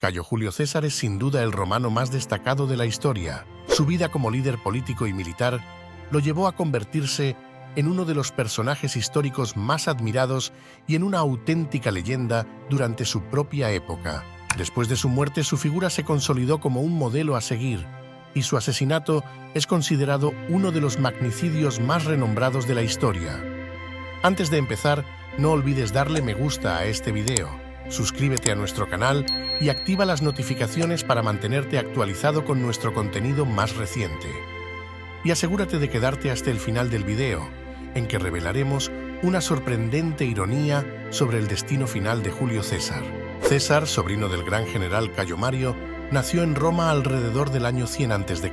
Cayo Julio César es sin duda el romano más destacado de la historia. Su vida como líder político y militar lo llevó a convertirse en uno de los personajes históricos más admirados y en una auténtica leyenda durante su propia época. Después de su muerte, su figura se consolidó como un modelo a seguir, y su asesinato es considerado uno de los magnicidios más renombrados de la historia. Antes de empezar, no olvides darle me gusta a este video, suscríbete a nuestro canal y activa las notificaciones para mantenerte actualizado con nuestro contenido más reciente. Y asegúrate de quedarte hasta el final del video, en que revelaremos una sorprendente ironía sobre el destino final de Julio César. César, sobrino del gran general Cayo Mario, nació en Roma alrededor del año 100 a.C.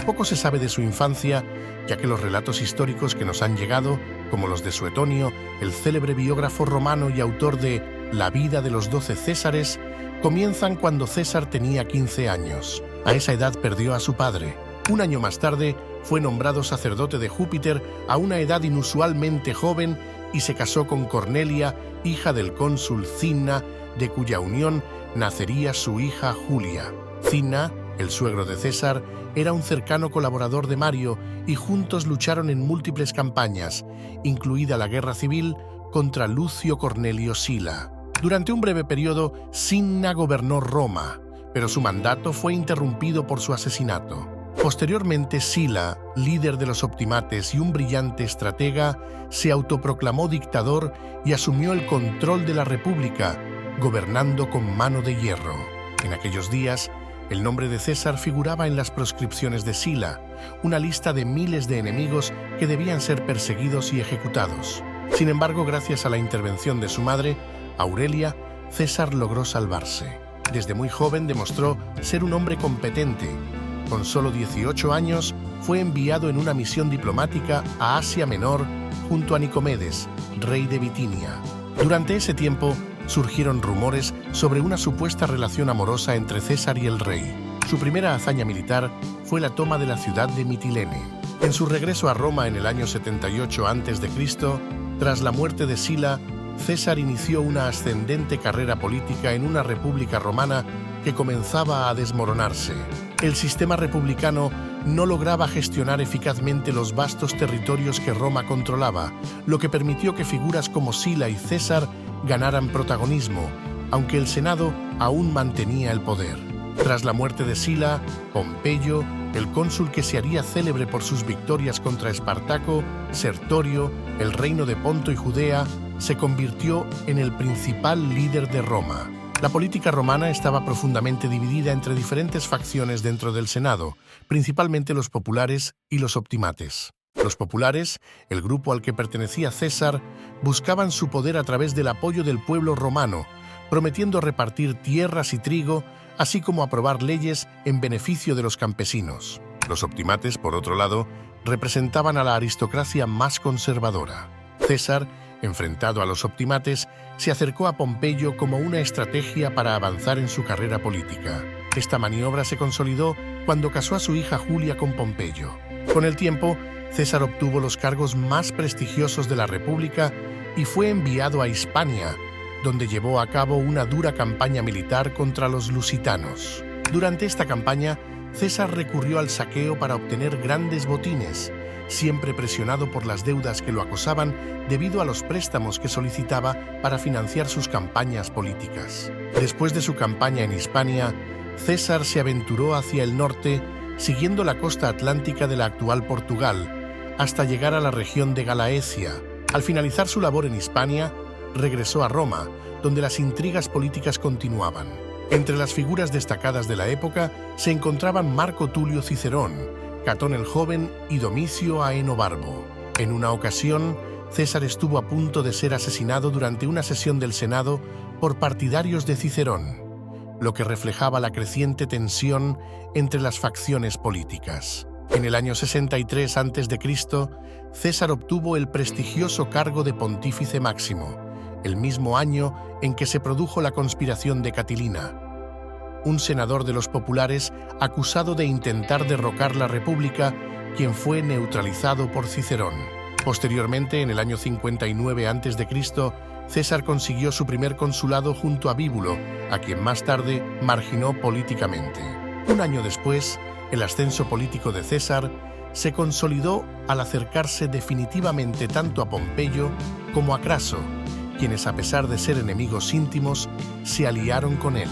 Poco se sabe de su infancia, ya que los relatos históricos que nos han llegado, como los de Suetonio, el célebre biógrafo romano y autor de La vida de los 12 Césares, comienzan cuando César tenía 15 años. A esa edad perdió a su padre. Un año más tarde, fue nombrado sacerdote de Júpiter a una edad inusualmente joven y se casó con Cornelia, hija del cónsul Cinna, de cuya unión nacería su hija Julia. Cinna, el suegro de César, era un cercano colaborador de Mario y juntos lucharon en múltiples campañas, incluida la Guerra Civil contra Lucio Cornelio Sila. Durante un breve periodo, Cinna gobernó Roma, pero su mandato fue interrumpido por su asesinato. Posteriormente, Sila, líder de los optimates y un brillante estratega, se autoproclamó dictador y asumió el control de la República, gobernando con mano de hierro. En aquellos días, el nombre de César figuraba en las proscripciones de Sila, una lista de miles de enemigos que debían ser perseguidos y ejecutados. Sin embargo, gracias a la intervención de su madre, Aurelia, César logró salvarse. Desde muy joven demostró ser un hombre competente. Con solo 18 años, fue enviado en una misión diplomática a Asia Menor junto a Nicomedes, rey de Bitinia. Durante ese tiempo, surgieron rumores sobre una supuesta relación amorosa entre César y el rey. Su primera hazaña militar fue la toma de la ciudad de Mitilene. En su regreso a Roma en el año 78 a.C., tras la muerte de Sila, César inició una ascendente carrera política en una república romana que comenzaba a desmoronarse. El sistema republicano no lograba gestionar eficazmente los vastos territorios que Roma controlaba, lo que permitió que figuras como Sila y César ganaran protagonismo, aunque el Senado aún mantenía el poder. Tras la muerte de Sila, Pompeyo, el cónsul que se haría célebre por sus victorias contra Espartaco, Sertorio, el reino de Ponto y Judea, se convirtió en el principal líder de Roma. La política romana estaba profundamente dividida entre diferentes facciones dentro del Senado, principalmente los populares y los optimates. Los populares, el grupo al que pertenecía César, buscaban su poder a través del apoyo del pueblo romano, prometiendo repartir tierras y trigo, así como aprobar leyes en beneficio de los campesinos. Los optimates, por otro lado, representaban a la aristocracia más conservadora. César, enfrentado a los optimates, se acercó a Pompeyo como una estrategia para avanzar en su carrera política. Esta maniobra se consolidó cuando casó a su hija Julia con Pompeyo. Con el tiempo, César obtuvo los cargos más prestigiosos de la República y fue enviado a Hispania, donde llevó a cabo una dura campaña militar contra los lusitanos. Durante esta campaña, César recurrió al saqueo para obtener grandes botines, siempre presionado por las deudas que lo acosaban debido a los préstamos que solicitaba para financiar sus campañas políticas. Después de su campaña en Hispania, César se aventuró hacia el norte, siguiendo la costa atlántica de la actual Portugal, hasta llegar a la región de Galaecia. Al finalizar su labor en Hispania, regresó a Roma, donde las intrigas políticas continuaban. Entre las figuras destacadas de la época se encontraban Marco Tulio Cicerón, Catón el Joven y Domicio Aenobarbo. En una ocasión, César estuvo a punto de ser asesinado durante una sesión del Senado por partidarios de Cicerón, lo que reflejaba la creciente tensión entre las facciones políticas. En el año 63 a.C., César obtuvo el prestigioso cargo de Pontífice Máximo, el mismo año en que se produjo la conspiración de Catilina, un senador de los populares acusado de intentar derrocar la República, quien fue neutralizado por Cicerón. Posteriormente, en el año 59 a.C., César consiguió su primer consulado junto a Bíbulo, a quien más tarde marginó políticamente. Un año después, el ascenso político de César se consolidó al acercarse definitivamente tanto a Pompeyo como a Craso, quienes, a pesar de ser enemigos íntimos, se aliaron con él.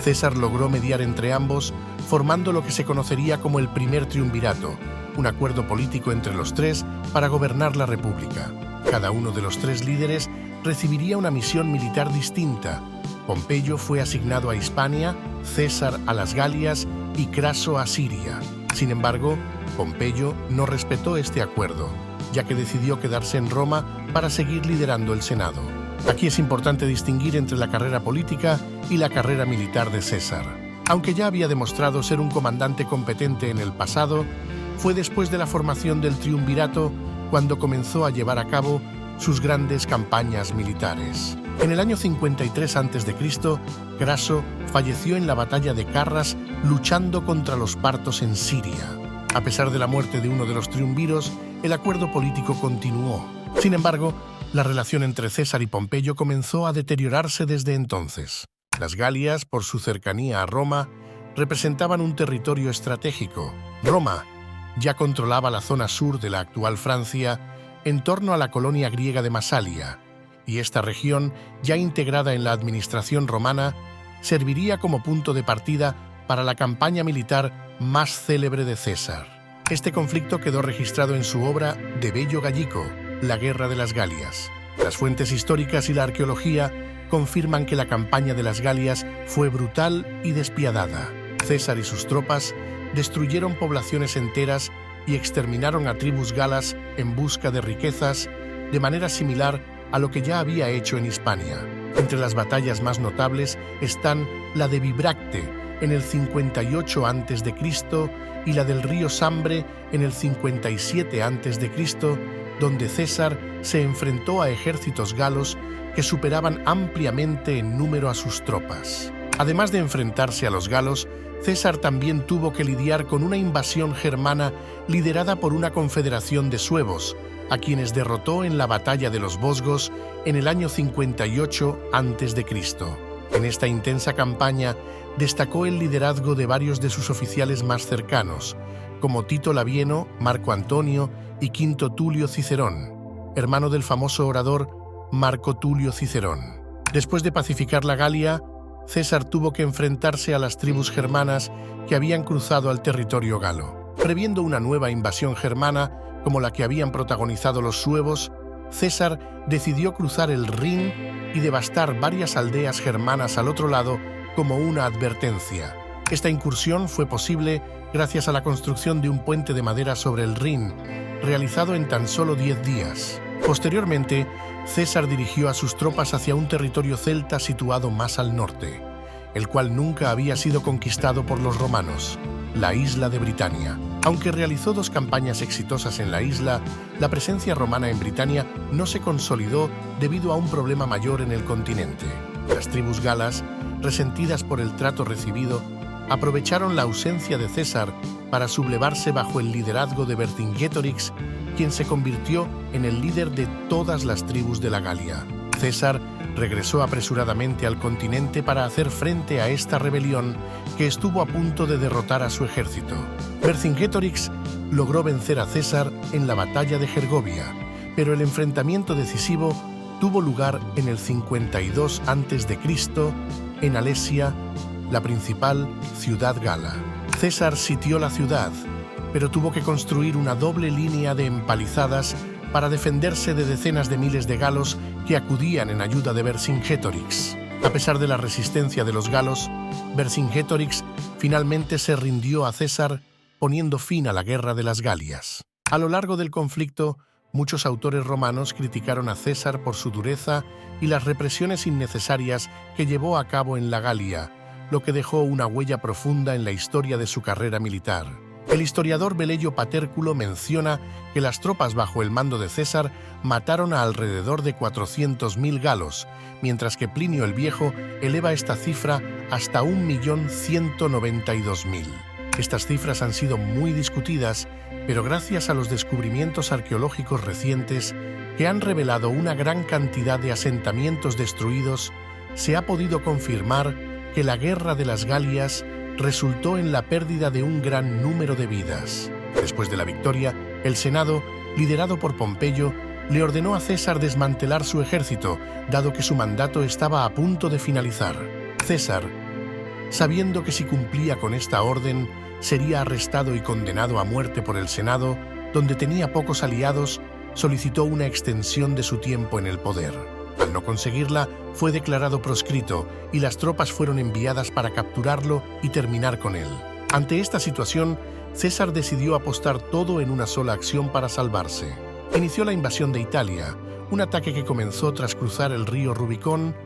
César logró mediar entre ambos, formando lo que se conocería como el primer triunvirato, un acuerdo político entre los tres para gobernar la República. Cada uno de los tres líderes recibiría una misión militar distinta. Pompeyo fue asignado a Hispania, César a las Galias y Craso a Siria. Sin embargo, Pompeyo no respetó este acuerdo, ya que decidió quedarse en Roma para seguir liderando el Senado. Aquí es importante distinguir entre la carrera política y la carrera militar de César. Aunque ya había demostrado ser un comandante competente en el pasado, fue después de la formación del triunvirato cuando comenzó a llevar a cabo sus grandes campañas militares. En el año 53 a.C., Craso falleció en la batalla de Carras luchando contra los partos en Siria. A pesar de la muerte de uno de los triunviros, el acuerdo político continuó. Sin embargo, la relación entre César y Pompeyo comenzó a deteriorarse desde entonces. Las Galias, por su cercanía a Roma, representaban un territorio estratégico. Roma ya controlaba la zona sur de la actual Francia en torno a la colonia griega de Masalia, y esta región, ya integrada en la administración romana, serviría como punto de partida para la campaña militar más célebre de César. Este conflicto quedó registrado en su obra De Bello Gallico, La Guerra de las Galias. Las fuentes históricas y la arqueología confirman que la campaña de las Galias fue brutal y despiadada. César y sus tropas destruyeron poblaciones enteras y exterminaron a tribus galas en busca de riquezas, de manera similar a lo que ya había hecho en Hispania. Entre las batallas más notables están la de Bibracte en el 58 a.C. y la del río Sambre en el 57 a.C., donde César se enfrentó a ejércitos galos que superaban ampliamente en número a sus tropas. Además de enfrentarse a los galos, César también tuvo que lidiar con una invasión germana liderada por una confederación de suevos, a quienes derrotó en la batalla de los Vosgos en el año 58 a.C. En esta intensa campaña destacó el liderazgo de varios de sus oficiales más cercanos, como Tito Labieno, Marco Antonio y Quinto Tulio Cicerón, hermano del famoso orador Marco Tulio Cicerón. Después de pacificar la Galia, César tuvo que enfrentarse a las tribus germanas que habían cruzado al territorio galo. Previendo una nueva invasión germana, como la que habían protagonizado los suevos, César decidió cruzar el Rin y devastar varias aldeas germanas al otro lado como una advertencia. Esta incursión fue posible gracias a la construcción de un puente de madera sobre el Rin, realizado en tan solo 10 días. Posteriormente, César dirigió a sus tropas hacia un territorio celta situado más al norte, el cual nunca había sido conquistado por los romanos, la isla de Britania. Aunque realizó 2 campañas exitosas en la isla, la presencia romana en Britania no se consolidó debido a un problema mayor en el continente. Las tribus galas, resentidas por el trato recibido, aprovecharon la ausencia de César para sublevarse bajo el liderazgo de Vercingetorix, quien se convirtió en el líder de todas las tribus de la Galia. César regresó apresuradamente al continente para hacer frente a esta rebelión que estuvo a punto de derrotar a su ejército. Vercingetorix logró vencer a César en la batalla de Gergovia, pero el enfrentamiento decisivo tuvo lugar en el 52 a.C. en Alesia, la principal ciudad gala. César sitió la ciudad, pero tuvo que construir una doble línea de empalizadas para defenderse de decenas de miles de galos que acudían en ayuda de Vercingetorix. A pesar de la resistencia de los galos, Vercingetorix finalmente se rindió a César, poniendo fin a la Guerra de las Galias. A lo largo del conflicto, muchos autores romanos criticaron a César por su dureza y las represiones innecesarias que llevó a cabo en la Galia, lo que dejó una huella profunda en la historia de su carrera militar. El historiador Velleio Patérculo menciona que las tropas bajo el mando de César mataron a alrededor de 400.000 galos, mientras que Plinio el Viejo eleva esta cifra hasta 1.192.000. Estas cifras han sido muy discutidas, pero gracias a los descubrimientos arqueológicos recientes que han revelado una gran cantidad de asentamientos destruidos, se ha podido confirmar que la Guerra de las Galias resultó en la pérdida de un gran número de vidas. Después de la victoria, el Senado, liderado por Pompeyo, le ordenó a César desmantelar su ejército, dado que su mandato estaba a punto de finalizar. César, sabiendo que si cumplía con esta orden, sería arrestado y condenado a muerte por el Senado, donde tenía pocos aliados, solicitó una extensión de su tiempo en el poder. Al no conseguirla, fue declarado proscrito y las tropas fueron enviadas para capturarlo y terminar con él. Ante esta situación, César decidió apostar todo en una sola acción para salvarse. Inició la invasión de Italia, un ataque que comenzó tras cruzar el río Rubicón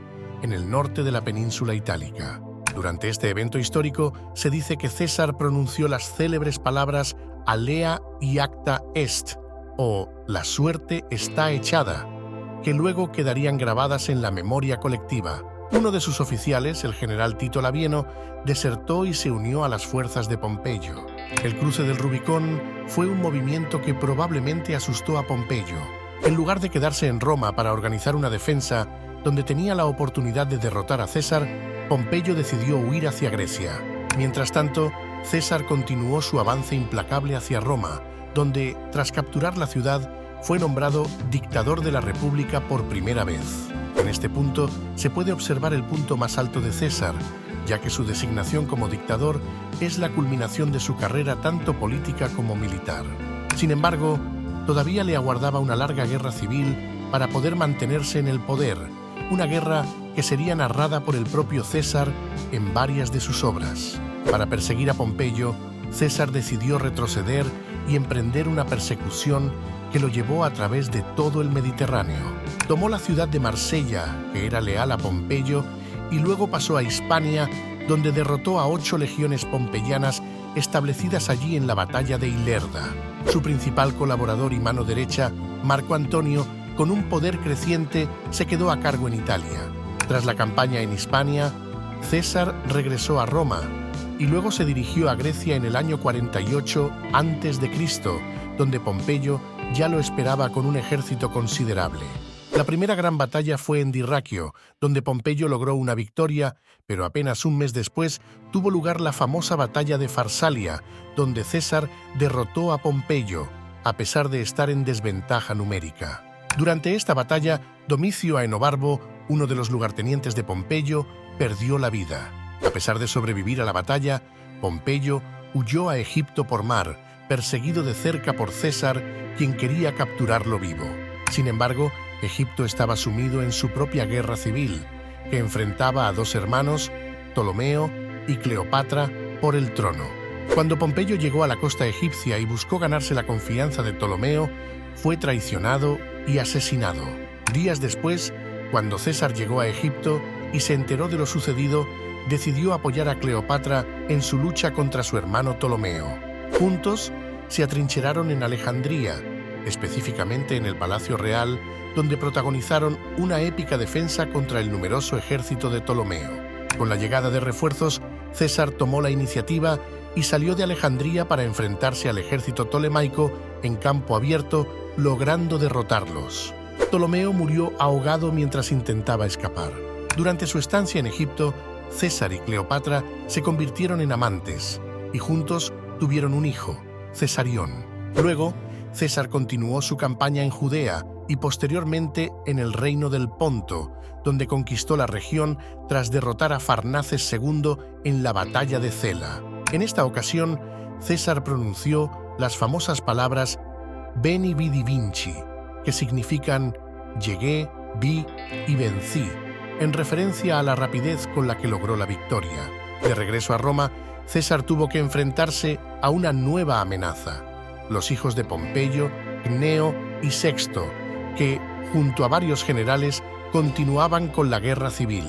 en el norte de la península itálica. Durante este evento histórico, se dice que César pronunció las célebres palabras «alea iacta est», o «la suerte está echada», que luego quedarían grabadas en la memoria colectiva. Uno de sus oficiales, el general Tito Labieno, desertó y se unió a las fuerzas de Pompeyo. El cruce del Rubicón fue un movimiento que probablemente asustó a Pompeyo. En lugar de quedarse en Roma para organizar una defensa donde tenía la oportunidad de derrotar a César, Pompeyo decidió huir hacia Grecia. Mientras tanto, César continuó su avance implacable hacia Roma, donde, tras capturar la ciudad, fue nombrado dictador de la República por primera vez. En este punto se puede observar el punto más alto de César, ya que su designación como dictador es la culminación de su carrera tanto política como militar. Sin embargo, todavía le aguardaba una larga guerra civil para poder mantenerse en el poder, una guerra que sería narrada por el propio César en varias de sus obras. Para perseguir a Pompeyo, César decidió retroceder y emprender una persecución que lo llevó a través de todo el Mediterráneo. Tomó la ciudad de Marsella, que era leal a Pompeyo, y luego pasó a Hispania, donde derrotó a 8 legiones pompeyanas establecidas allí en la batalla de Ilerda. Su principal colaborador y mano derecha, Marco Antonio, con un poder creciente, se quedó a cargo en Italia. Tras la campaña en Hispania, César regresó a Roma y luego se dirigió a Grecia en el año 48 a.C., donde Pompeyo ya lo esperaba con un ejército considerable. La primera gran batalla fue en Dirraquio, donde Pompeyo logró una victoria, pero apenas un mes después tuvo lugar la famosa batalla de Farsalia, donde César derrotó a Pompeyo, a pesar de estar en desventaja numérica. Durante esta batalla, Domicio Aenobarbo, uno de los lugartenientes de Pompeyo, perdió la vida. A pesar de sobrevivir a la batalla, Pompeyo huyó a Egipto por mar, perseguido de cerca por César, quien quería capturarlo vivo. Sin embargo, Egipto estaba sumido en su propia guerra civil, que enfrentaba a 2 hermanos, Ptolomeo y Cleopatra, por el trono. Cuando Pompeyo llegó a la costa egipcia y buscó ganarse la confianza de Ptolomeo, fue traicionado y asesinado. Días después, cuando César llegó a Egipto y se enteró de lo sucedido, decidió apoyar a Cleopatra en su lucha contra su hermano Ptolomeo. Juntos, se atrincheraron en Alejandría, específicamente en el Palacio Real, donde protagonizaron una épica defensa contra el numeroso ejército de Ptolomeo. Con la llegada de refuerzos, César tomó la iniciativa y salió de Alejandría para enfrentarse al ejército ptolemaico en campo abierto, logrando derrotarlos. Ptolomeo murió ahogado mientras intentaba escapar. Durante su estancia en Egipto, César y Cleopatra se convirtieron en amantes y juntos tuvieron un hijo, Cesarión. Luego, César continuó su campaña en Judea y posteriormente en el reino del Ponto, donde conquistó la región tras derrotar a Farnaces II en la batalla de Cela. En esta ocasión, César pronunció las famosas palabras «Veni vidi vinci», que significan «llegué, vi y vencí», en referencia a la rapidez con la que logró la victoria. De regreso a Roma, César tuvo que enfrentarse a una nueva amenaza: los hijos de Pompeyo, Cneo y Sexto, que, junto a varios generales, continuaban con la guerra civil.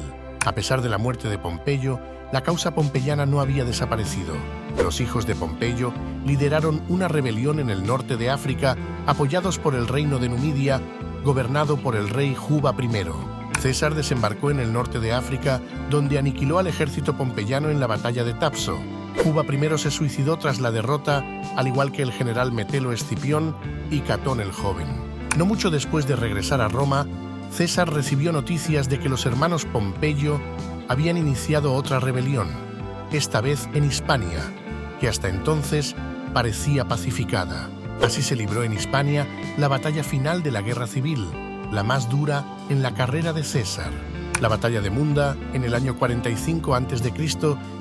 A pesar de la muerte de Pompeyo, la causa pompeyana no había desaparecido. Los hijos de Pompeyo lideraron una rebelión en el norte de África, apoyados por el reino de Numidia, gobernado por el rey Juba I. César desembarcó en el norte de África, donde aniquiló al ejército pompeyano en la batalla de Tapso. Juba I se suicidó tras la derrota, al igual que el general Metelo Escipión y Catón el Joven. No mucho después de regresar a Roma, César recibió noticias de que los hermanos Pompeyo habían iniciado otra rebelión, esta vez en Hispania, que hasta entonces parecía pacificada. Así se libró en Hispania la batalla final de la Guerra Civil, la más dura en la carrera de César. La batalla de Munda, en el año 45 a.C.,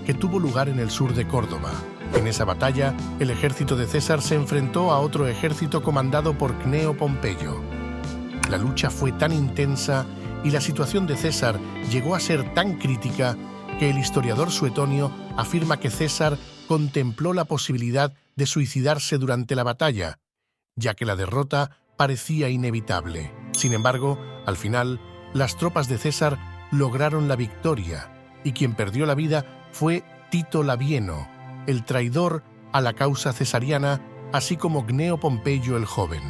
que tuvo lugar en el sur de Córdoba. En esa batalla, el ejército de César se enfrentó a otro ejército comandado por Cneo Pompeyo. La lucha fue tan intensa y la situación de César llegó a ser tan crítica que el historiador Suetonio afirma que César contempló la posibilidad de suicidarse durante la batalla, ya que la derrota parecía inevitable. Sin embargo, al final, las tropas de César lograron la victoria, y quien perdió la vida fue Tito Labieno, el traidor a la causa cesariana, así como Cneo Pompeyo el joven.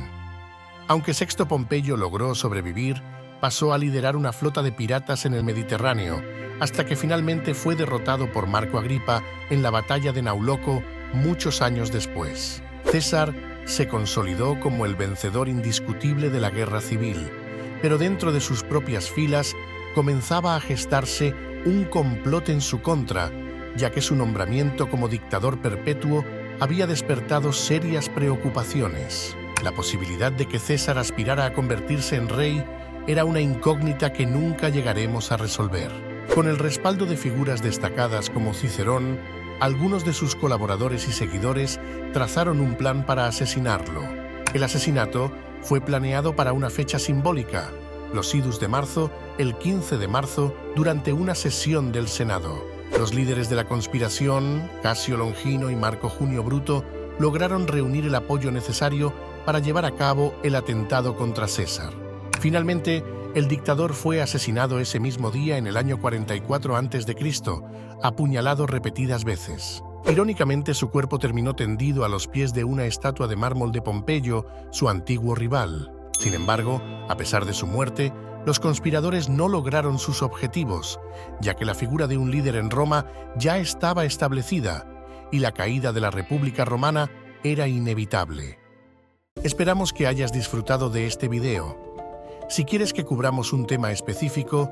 Aunque Sexto Pompeyo logró sobrevivir, pasó a liderar una flota de piratas en el Mediterráneo, hasta que finalmente fue derrotado por Marco Agripa en la batalla de Nauloco muchos años después. César se consolidó como el vencedor indiscutible de la guerra civil, pero dentro de sus propias filas comenzaba a gestarse un complot en su contra, ya que su nombramiento como dictador perpetuo había despertado serias preocupaciones. La posibilidad de que César aspirara a convertirse en rey era una incógnita que nunca llegaremos a resolver. Con el respaldo de figuras destacadas como Cicerón, algunos de sus colaboradores y seguidores trazaron un plan para asesinarlo. El asesinato fue planeado para una fecha simbólica, los idus de marzo, el 15 de marzo, durante una sesión del Senado. Los líderes de la conspiración, Casio Longino y Marco Junio Bruto, lograron reunir el apoyo necesario para llevar a cabo el atentado contra César. Finalmente, el dictador fue asesinado ese mismo día en el año 44 a.C., apuñalado repetidas veces. Irónicamente, su cuerpo terminó tendido a los pies de una estatua de mármol de Pompeyo, su antiguo rival. Sin embargo, a pesar de su muerte, los conspiradores no lograron sus objetivos, ya que la figura de un líder en Roma ya estaba establecida y la caída de la República Romana era inevitable. Esperamos que hayas disfrutado de este video. Si quieres que cubramos un tema específico,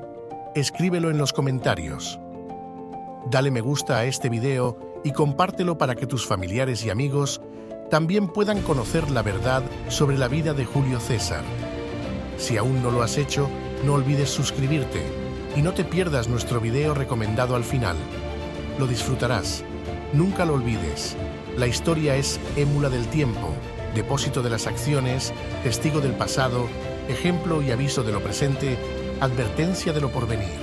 escríbelo en los comentarios. Dale me gusta a este video y compártelo para que tus familiares y amigos también puedan conocer la verdad sobre la vida de Julio César. Si aún no lo has hecho, no olvides suscribirte y no te pierdas nuestro video recomendado al final. Lo disfrutarás. Nunca lo olvides. La historia es émula del tiempo, depósito de las acciones, testigo del pasado, ejemplo y aviso de lo presente, advertencia de lo porvenir.